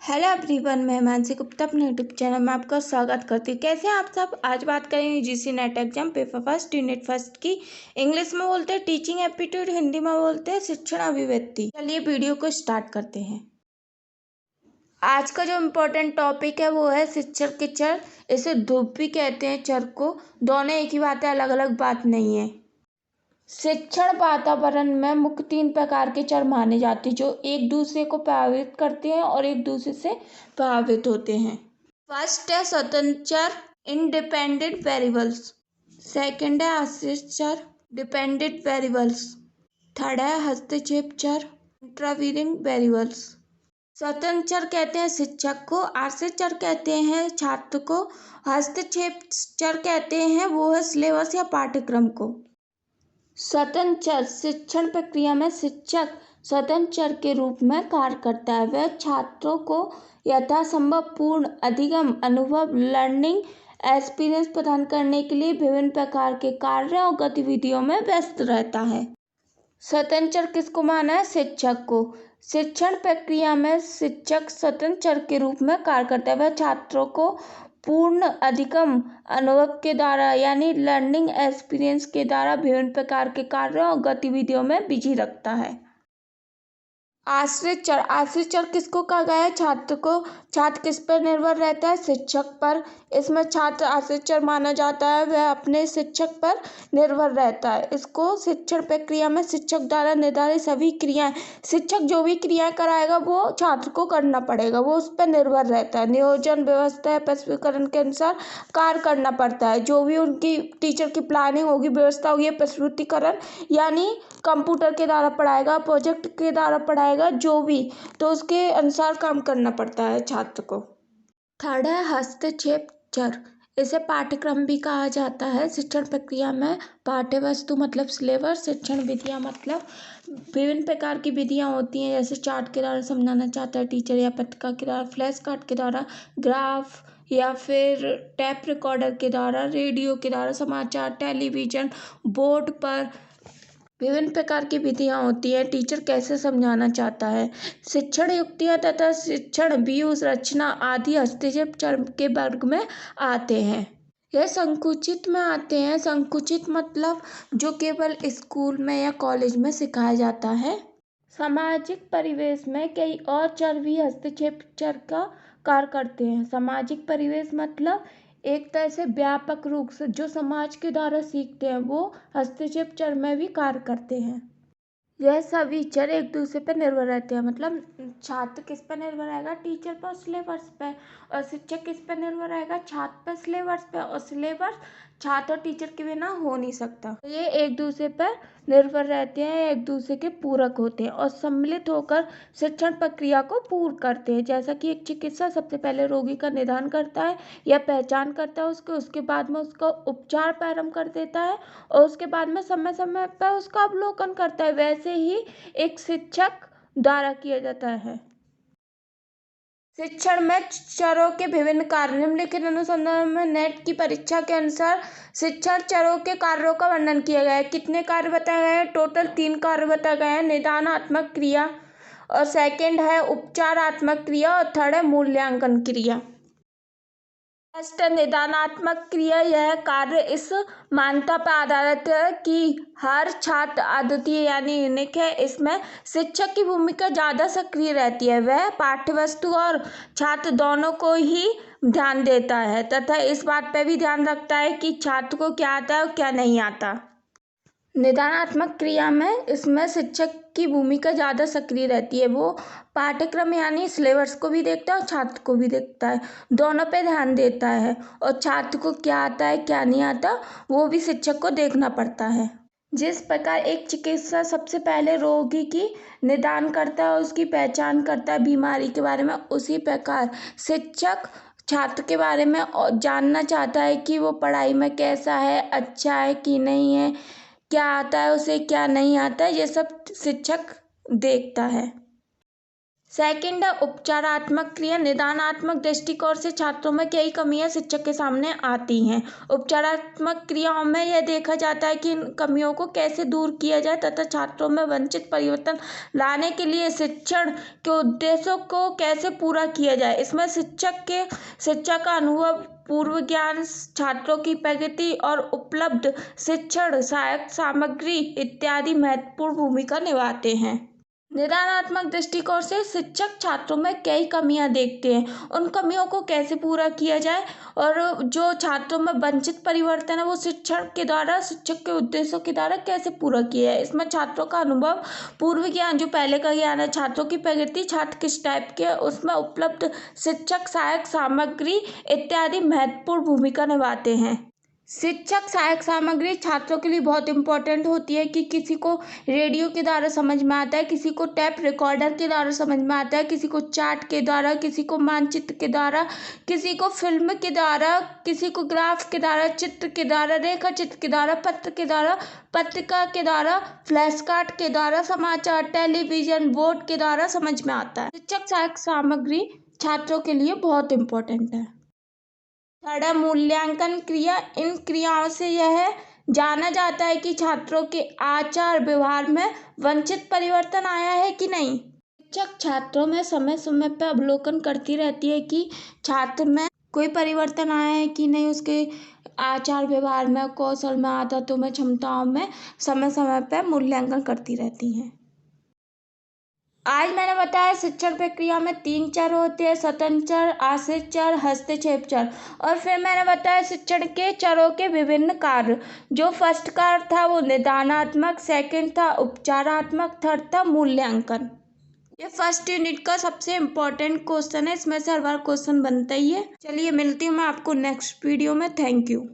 Hello everyone, मैं मानसी गुप्ता अपने YouTube channel में आपका स्वागत करती हूँ। कैसे हैं आप सब। आज बात करेंगे UGC net exam paper first unit first की। इंग्लिश में बोलते हैं टीचिंग एप्टीट्यूड, हिंदी में बोलते हैं शिक्षण अभिव्यक्ति। चलिए वीडियो को स्टार्ट करते हैं। आज का जो इम्पोर्टेंट टॉपिक है वो है शिक्षण के चर। इसे ध्रुव भी कहते हैं चर को। दोनों एक ही बात है, अलग अलग बात नहीं है। शिक्षण वातावरण में मुख्य 3 प्रकार के चर माने जाते हैं जो एक दूसरे को प्रभावित करते हैं और एक दूसरे से प्रभावित होते हैं। फर्स्ट है स्वतंत्र चर, इंडिपेंडेंट वेरिएबल्स। सेकंड है आश्रित चर, डिपेंडेंट वेरिएबल्स। थर्ड है हस्तक्षेप चर, इंटरवीनिंग वेरिएबल्स। स्वतंत्र चर कहते हैं शिक्षक को, आश्रित चर कहते हैं छात्र को, हस्तक्षेप चर कहते हैं वो है सिलेबस या पाठ्यक्रम को। स्वतंत्र चर शिक्षण प्रक्रिया में शिक्षक स्वतंत्र चर के रूप में कार्य करता है। वह छात्रों को यथासंभव पूर्ण अधिगम अनुभव लर्निंग एक्सपीरियंस प्रदान करने के लिए विभिन्न प्रकार के कार्य और गतिविधियों में व्यस्त रहता है। स्वतंत्र चर किसको माना है? शिक्षक को। शिक्षण प्रक्रिया में शिक्षक स्वतंत्र चर के रूप में कार्य करता है। वह छात्रों को पूर्ण अधिगम अनुभव के द्वारा यानी लर्निंग एक्सपीरियंस के द्वारा विभिन्न प्रकार के कार्यों और गतिविधियों में बिजी रखता है। आश्रित चर, आश्रित चर किसको कहा गया है? छात्र को। छात्र किस पर निर्भर रहता है? शिक्षक पर। इसमें छात्र आश्रित चर माना जाता है, वह अपने शिक्षक पर निर्भर रहता है। इसको शिक्षण प्रक्रिया में शिक्षक द्वारा निर्धारित सभी क्रियाएं, शिक्षक जो भी क्रियाएं कराएगा वो छात्र को करना पड़ेगा, वो उस पर निर्भर रहता है। नियोजन व्यवस्था प्रस्तुतिकरण के अनुसार कार्य करना पड़ता है। जो भी उनकी टीचर की प्लानिंग होगी, व्यवस्था होगी, प्रस्तुतिकरण यानी कंप्यूटर के द्वारा पढ़ाएगा, प्रोजेक्ट के द्वारा पढ़ाएगा, जो भी, तो उसके अनुसार काम करना पड़ता है छात्र को। थर्ड है हस्तक्षेप चर। इसे पाठ्यक्रम भी कहा जाता है। शिक्षण प्रक्रिया में पाठ्य वस्तु मतलब सिलेबस, शिक्षण विधियां मतलब विभिन्न प्रकार की विधियां होती हैं, जैसे चार्ट के द्वारा समझाना चाहता है टीचर, या पत्रिका के द्वारा, फ्लैश कार्ड के द्वारा, ग्राफ, या फिर टैप रिकॉर्डर के द्वारा, रेडियो के द्वारा, समाचार, टेलीविजन, बोर्ड पर विभिन्न प्रकार की विधियां होती हैं। टीचर कैसे समझाना चाहता है। शिक्षण युक्तियां तथा शिक्षण व्यूज रचना आदि हस्तक्षेप चर के वर्ग में आते हैं। यह संकुचित में आते हैं। संकुचित मतलब जो केवल स्कूल में या कॉलेज में सिखाया जाता है। सामाजिक परिवेश में कई और चर भी हस्तक्षेप चर का कार्य करते हैं। सामाजिक परिवेश मतलब एक तरह से व्यापक रूप से जो समाज के द्वारा सीखते हैं वो हस्तक्षेप चर में भी कार्य करते हैं। यह सभी चर एक दूसरे पर निर्भर रहते हैं। मतलब छात्र किस पर निर्भर रहेगा? टीचर पर, सिलेबस पे। और शिक्षक किस पर निर्भर रहेगा? छात्र पर, सिलेबस पे। और सिलेबस छात्र और टीचर के बिना हो नहीं सकता। ये एक दूसरे पर निर्भर रहते हैं, एक दूसरे के पूरक होते हैं और सम्मिलित होकर शिक्षण प्रक्रिया को पूर्ण करते हैं। जैसा कि एक चिकित्सा सबसे पहले रोगी का निदान करता है या पहचान करता है उसके बाद में उसका उपचार प्रारंभ कर देता है और उसके बाद में समय समय पर उसका अवलोकन करता है, वैसे ही एक शिक्षक द्वारा किया जाता है। शिक्षण में चरों के विभिन्न कार्य। निम्नलिखित अनुसंधान में नेट की परीक्षा के अनुसार शिक्षण चरों के कार्यों का वर्णन किया गया है। कितने कार्य बताए गए हैं? टोटल 3 कार्य बताए गए हैं। निदानात्मक क्रिया, और सेकंड है उपचारात्मक क्रिया, और थर्ड है मूल्यांकन क्रिया। फर्स्ट निदानात्मक क्रिया। यह कार्य इस मान्यता पर आधारित है कि हर छात्र अद्वितीय यानी यूनिक है। इसमें शिक्षक की भूमिका ज़्यादा सक्रिय रहती है। वह पाठ्यवस्तु और छात्र दोनों को ही ध्यान देता है तथा इस बात पर भी ध्यान रखता है कि छात्र को क्या आता है और क्या नहीं आता। निदानात्मक क्रिया में इसमें शिक्षक की भूमिका ज़्यादा सक्रिय रहती है। वो पाठ्यक्रम यानी सिलेबस को भी देखता है और छात्र को भी देखता है, दोनों पे ध्यान देता है। और छात्र को क्या आता है क्या नहीं आता वो भी शिक्षक को देखना पड़ता है। जिस प्रकार एक चिकित्सा सबसे पहले रोगी की निदान करता है, उसकी पहचान करता है बीमारी के बारे में, उसी प्रकार शिक्षक छात्र के बारे में जानना चाहता है कि वो पढ़ाई में कैसा है, अच्छा है कि नहीं है, क्या आता है उसे क्या नहीं आता है, ये सब शिक्षक देखता है। सेकंड है उपचारात्मक क्रिया। निदानात्मक दृष्टिकोण से छात्रों में कई कमियां शिक्षक के सामने आती हैं। उपचारात्मक क्रियाओं में यह देखा जाता है कि इन कमियों को कैसे दूर किया जाए तथा छात्रों में वांछित परिवर्तन लाने के लिए शिक्षण के उद्देश्यों को कैसे पूरा किया जाए। इसमें शिक्षा का अनुभव, पूर्व ज्ञान, छात्रों की प्रगति और उपलब्ध शिक्षण सहायक सामग्री इत्यादि महत्वपूर्ण भूमिका निभाते हैं। निदानात्मक दृष्टिकोण से शिक्षक छात्रों में कई कमियां देखते हैं, उन कमियों को कैसे पूरा किया जाए और जो छात्रों में वांछित परिवर्तन है वो शिक्षण के द्वारा, शिक्षक के उद्देश्यों के द्वारा कैसे पूरा किया है। इसमें छात्रों का अनुभव, पूर्व ज्ञान जो पहले का ज्ञान है, छात्रों की प्रगति, छात्र किस टाइप के है, उसमें उपलब्ध शिक्षक सहायक सामग्री इत्यादि महत्वपूर्ण भूमिका निभाते हैं। शिक्षक सहायक सामग्री छात्रों के लिए बहुत इंपॉर्टेंट होती है कि किसी को रेडियो के द्वारा समझ में आता है, किसी को टेप रिकॉर्डर के द्वारा समझ में आता है, किसी को चार्ट के द्वारा, किसी को मानचित्र के द्वारा, किसी को फिल्म के द्वारा, किसी को ग्राफ के द्वारा, चित्र के द्वारा, रेखा चित्र के द्वारा, पत्र के द्वारा, पत्रिका के द्वारा, फ्लैश कार्ड के द्वारा, समाचार, टेलीविजन, बोर्ड के द्वारा समझ में आता है। शिक्षक सहायक सामग्री छात्रों के लिए बहुत इंपॉर्टेंट है। थर्ड है मूल्यांकन क्रिया। इन क्रियाओं से यह जाना जाता है कि छात्रों के आचार व्यवहार में वांछित परिवर्तन आया है कि नहीं। शिक्षक छात्रों में समय समय पर अवलोकन करती रहती है कि छात्र में कोई परिवर्तन आया है कि नहीं, उसके आचार व्यवहार में, कौशल में, आदतों में, क्षमताओं में समय समय पर मूल्यांकन करती रहती हैं। आज मैंने बताया शिक्षण प्रक्रिया में 3 चर होते हैं: स्वतंत्र चर, आश्रित चर, हस्तक्षेप चर। और फिर मैंने बताया शिक्षण के चरों के विभिन्न कार्य। जो फर्स्ट कार्य था वो निदानात्मक, सेकंड था उपचारात्मक, थर्ड था मूल्यांकन। ये फर्स्ट यूनिट का सबसे इम्पोर्टेंट क्वेश्चन है, इसमें से हर बार क्वेश्चन बनता ही है। चलिए मिलती हूँ मैं आपको नेक्स्ट वीडियो में। Thank you.